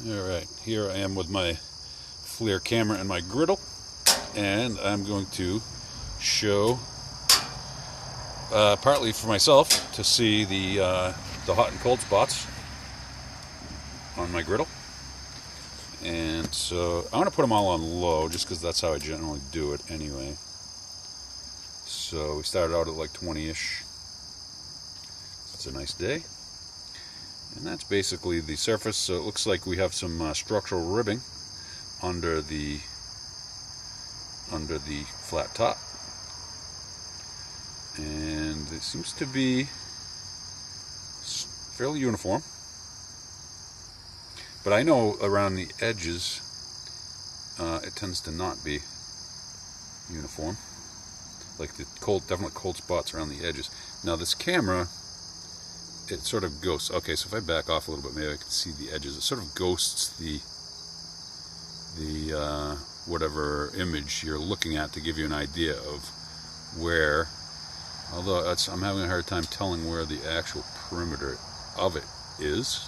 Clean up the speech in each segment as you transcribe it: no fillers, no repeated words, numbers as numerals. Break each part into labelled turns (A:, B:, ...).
A: Alright, here I am with my FLIR camera and my griddle, and I'm going to show, partly for myself, to see the hot and cold spots on my griddle. And so I'm going to put them all on low, just because that's how I generally do it anyway. So we started out at like 20-ish. It's a nice day. And that's basically the surface. So it looks like we have some structural ribbing under the flat top, and it seems to be fairly uniform. But I know around the edges it tends to not be uniform. Like the definitely cold spots around the edges. Now this camera, it sort of ghosts. Okay, so if I back off a little bit, maybe I can see the edges. It sort of ghosts the whatever image you're looking at to give you an idea of where. Although I'm having a hard time telling where the actual perimeter of it is.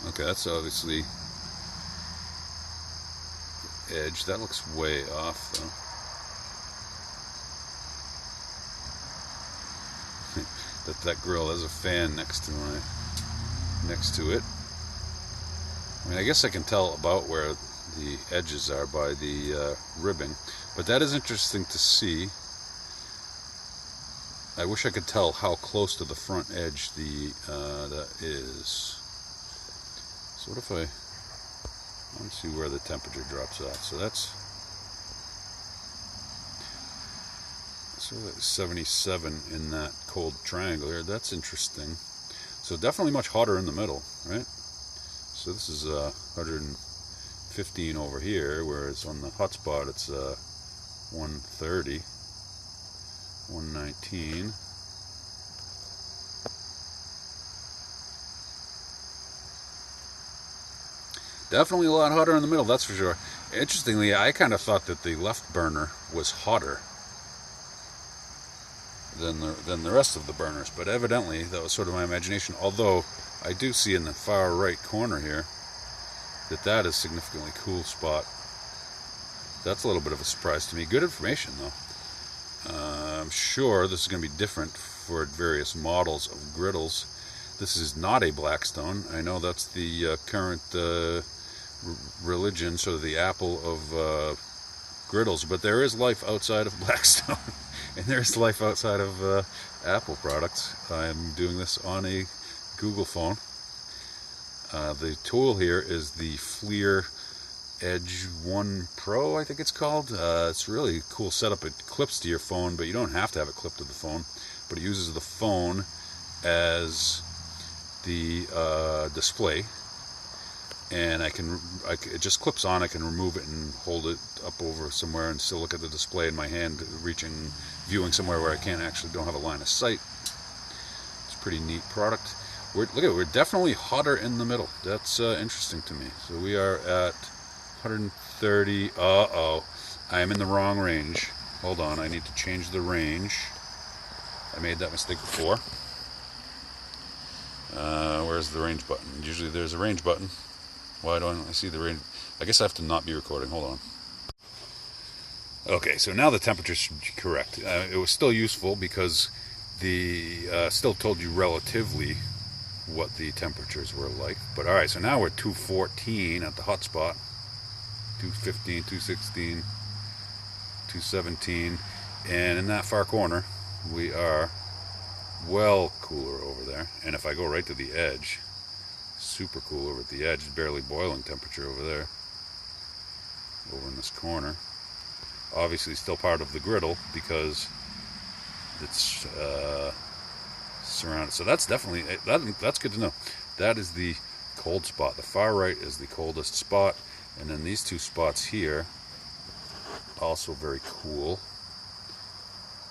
A: Okay, that's obviously the edge. That looks way off, though. that grill has a fan next to it. I mean, I guess I can tell about where the edges are by the ribbing, but that is interesting to see. I wish I could tell how close to the front edge that is. So what if I want to see where the temperature drops off? So that's 77 in that cold triangle here. That's interesting. So definitely much hotter in the middle, right? So this is 115 over here, whereas on the hot spot it's 130, 119. Definitely a lot hotter in the middle, that's for sure. Interestingly, I kind of thought that the left burner was hotter than the rest of the burners, but evidently that was sort of my imagination. Although I do see in the far right corner here that is a significantly cool spot. That's a little bit of a surprise to me. Good information, though. I'm sure this is going to be different for various models of griddles. This is not a Blackstone. I know that's the current religion, sort of the Apple of griddles, but there is life outside of Blackstone. And there's life outside of Apple products. I'm doing this on a Google phone. The tool here is the FLIR Edge 1 Pro, I think it's called. It's really a cool setup. It clips to your phone, but you don't have to have it clipped to the phone. But it uses the phone as the display. And it just clips on. I can remove it and hold it up over somewhere and still look at the display in my hand, viewing somewhere where I don't have a line of sight. It's a pretty neat product. We're definitely hotter in the middle. That's interesting to me. So we are at 130. Uh-oh, I am in the wrong range. Hold on, I need to change the range. I made that mistake before. Where's the range button? Usually there's a range button. Why don't I see the range? I guess I have to not be recording. Hold on. Okay, so now the temperature should be correct. It was still useful because the still told you relatively what the temperatures were like. But all right, so now we're 214 at the hot spot, 215, 216, 217, and in that far corner we are well cooler over there. And if I go right to the edge, super cool over at the edge, barely boiling temperature over there, over in this corner. Obviously still part of the griddle because it's surrounded. So that's definitely, that's good to know. That is the cold spot. The far right is the coldest spot, and then these two spots here also very cool.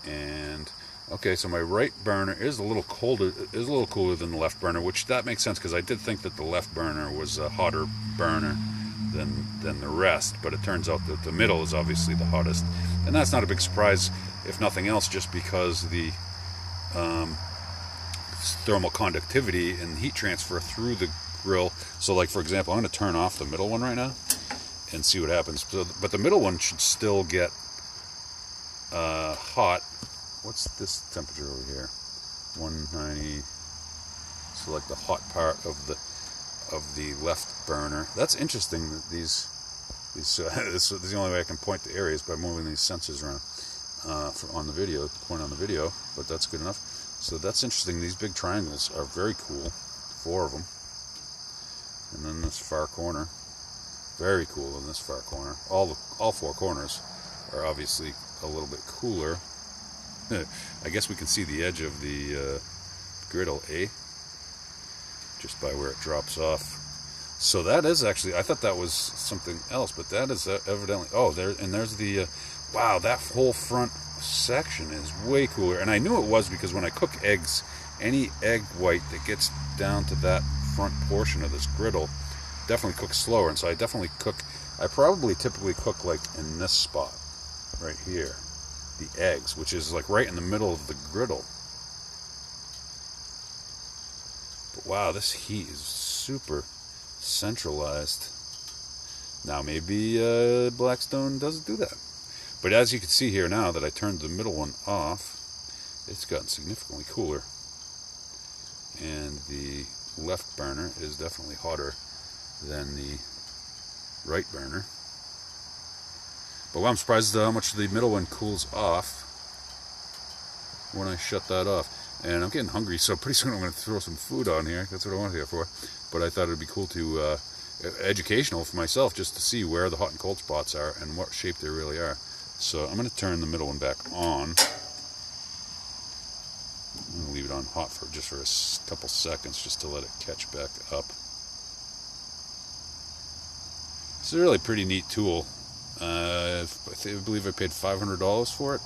A: And okay, so my right burner is a little cooler than the left burner, which that makes sense because I did think that the left burner was a hotter burner than the rest, but it turns out that the middle is obviously the hottest, and that's not a big surprise, if nothing else, just because the thermal conductivity and heat transfer through the grill. So like for example, I'm going to turn off the middle one right now and see what happens. So, but the middle one should still get hot. What's this temperature over here? 190. So like the hot part of the left burner. That's interesting that these this is the only way I can point the areas by moving these sensors around on the video, point on the video, but that's good enough. So that's interesting. These big triangles are very cool, 4 of them. And then this far corner, very cool in this far corner. All 4 corners are obviously a little bit cooler. I guess we can see the edge of the griddle, just by where it drops off. So that is actually, I thought that was something else, but that is evidently, oh, there's the, wow, that whole front section is way cooler. And I knew it was because when I cook eggs, any egg white that gets down to that front portion of this griddle definitely cooks slower. And so I probably typically cook like in this spot, right here, the eggs, which is like right in the middle of the griddle. But wow, this heat is super centralized. Now maybe Blackstone doesn't do that. But as you can see here now that I turned the middle one off, it's gotten significantly cooler. And the left burner is definitely hotter than the right burner. But I'm surprised how much the middle one cools off when I shut that off. And I'm getting hungry, so pretty soon I'm going to throw some food on here. That's what I wanted here for. But I thought it would be cool to, educational for myself, just to see where the hot and cold spots are and what shape they really are. So I'm going to turn the middle one back on. I'm going to leave it on hot for just a couple seconds, just to let it catch back up. It's a really pretty neat tool. I believe I paid $500 for it.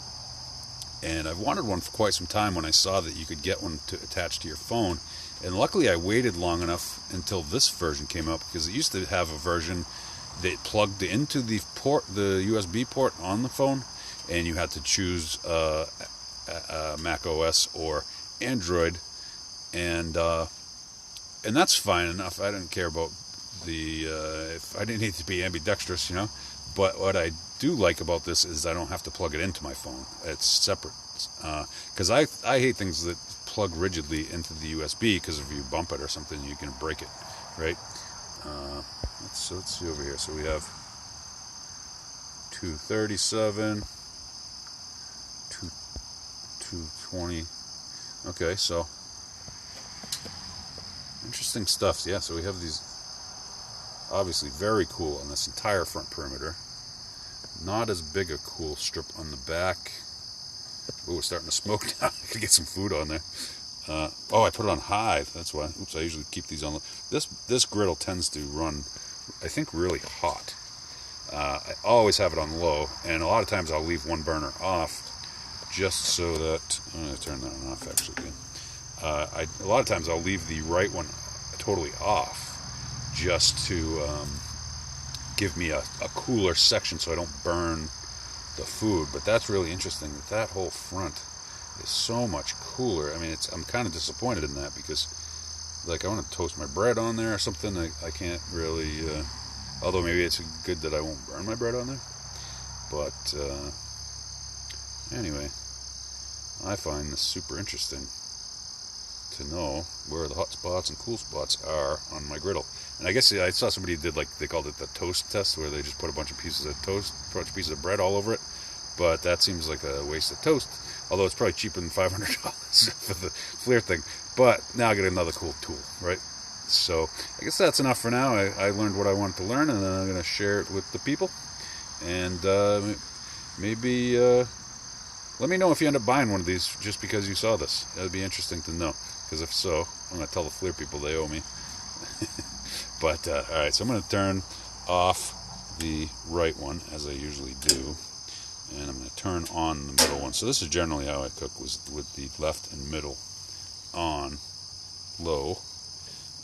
A: And I've wanted one for quite some time when I saw that you could get one to attach to your phone. And luckily I waited long enough until this version came out, because it used to have a version that plugged into the port, the USB port on the phone, and you had to choose Mac OS or Android, and that's fine enough. I didn't care about the if I didn't need to be ambidextrous, you know. But what I do like about this is I don't have to plug it into my phone. It's separate, because I hate things that plug rigidly into the USB, because if you bump it or something, you can break it, right? Let's see over here. So we have 237, 220. Okay, so interesting stuff. Yeah, so we have these obviously very cool on this entire front perimeter. Not as big a cool strip on the back. Oh, it's starting to smoke now. I could get some food on there. Oh, I put it on high. That's why. Oops, I usually keep these on low. This griddle tends to run, I think, really hot. I always have it on low, and a lot of times I'll leave one burner off just so that, I'm going to turn that one off actually again. A lot of times I'll leave the right one totally off just to give me a cooler section so I don't burn the food. But that's really interesting that whole front is so much cooler. I mean, I'm kind of disappointed in that, because like I want to toast my bread on there or something. I can't really, although maybe it's good that I won't burn my bread on there. But anyway, I find this super interesting to know where the hot spots and cool spots are on my griddle. And I guess I saw somebody did, like, they called it the toast test, where they just put a bunch of pieces of toast, a bunch of pieces of bread all over it. But that seems like a waste of toast, although it's probably cheaper than $500 for the FLIR thing. But now I get another cool tool, right? So I guess that's enough for now. I learned what I wanted to learn, and then I'm going to share it with the people. And maybe let me know if you end up buying one of these just because you saw this. That would be interesting to know, because if so, I'm going to tell the FLIR people they owe me. But alright, so I'm going to turn off the right one, as I usually do, and I'm going to turn on the middle one. So this is generally how I cook, was with the left and middle on low,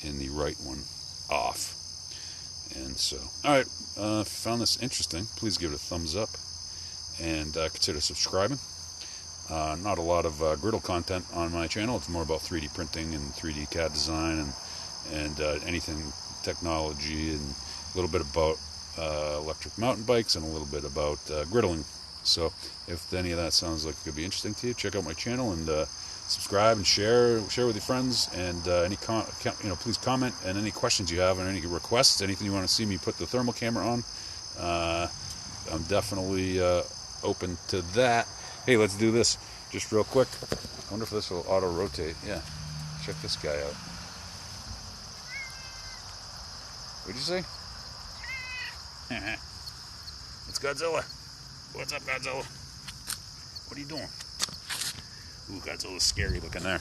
A: and the right one off. And so, alright, if you found this interesting, please give it a thumbs up, and consider subscribing. Not a lot of Griddle content on my channel. It's more about 3D printing and 3D CAD design and anything technology, and a little bit about electric mountain bikes and a little bit about griddling. So if any of that sounds like it could be interesting to you, check out my channel and subscribe and share with your friends. And please comment, and any questions you have and any requests, anything you want to see me put the thermal camera on, I'm definitely open to that. Hey, let's do this just real quick. I wonder if this will auto rotate. Yeah, check this guy out. What'd you say? It's Godzilla. What's up, Godzilla? What are you doing? Ooh, Godzilla's scary looking there.